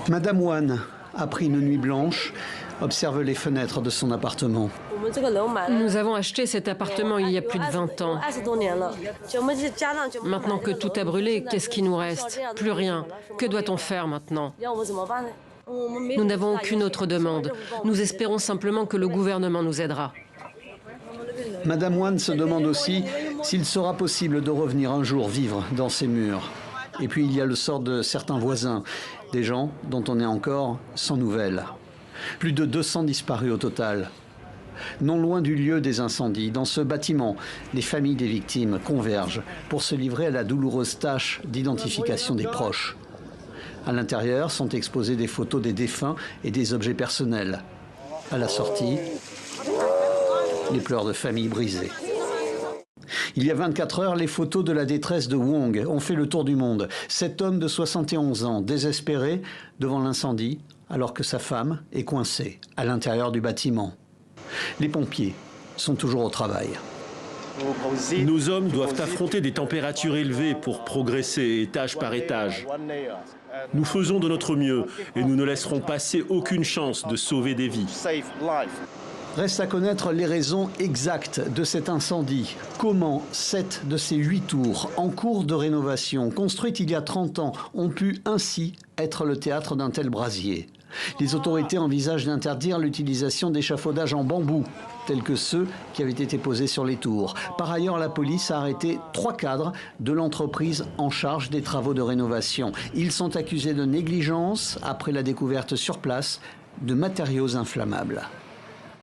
Madame Wan a pris une nuit blanche, observe les fenêtres de son appartement. Nous avons acheté cet appartement il y a plus de 20 ans. Maintenant que tout a brûlé, qu'est-ce qui nous reste? Plus rien. Que doit-on faire maintenant? Nous n'avons aucune autre demande. Nous espérons simplement que le gouvernement nous aidera. Madame Wan se demande aussi s'il sera possible de revenir un jour vivre dans ces murs. Et puis il y a le sort de certains voisins, des gens dont on est encore sans nouvelles. Plus de 200 disparus au total. Non loin du lieu des incendies, dans ce bâtiment, les familles des victimes convergent pour se livrer à la douloureuse tâche d'identification des proches. À l'intérieur sont exposées des photos des défunts et des objets personnels. À la sortie, les pleurs de familles brisées. Il y a 24 heures, les photos de la détresse de Wong ont fait le tour du monde. Cet homme de 71 ans, désespéré devant l'incendie, alors que sa femme est coincée à l'intérieur du bâtiment. Les pompiers sont toujours au travail. Nos hommes doivent affronter des températures élevées pour progresser étage par étage. Nous faisons de notre mieux et nous ne laisserons passer aucune chance de sauver des vies. Reste à connaître les raisons exactes de cet incendie. Comment 7 de ces 8 tours en cours de rénovation, construites il y a 30 ans, ont pu ainsi être le théâtre d'un tel brasier? Les autorités envisagent d'interdire l'utilisation d'échafaudages en bambou, tels que ceux qui avaient été posés sur les tours. Par ailleurs, la police a arrêté 3 cadres de l'entreprise en charge des travaux de rénovation. Ils sont accusés de négligence après la découverte sur place de matériaux inflammables.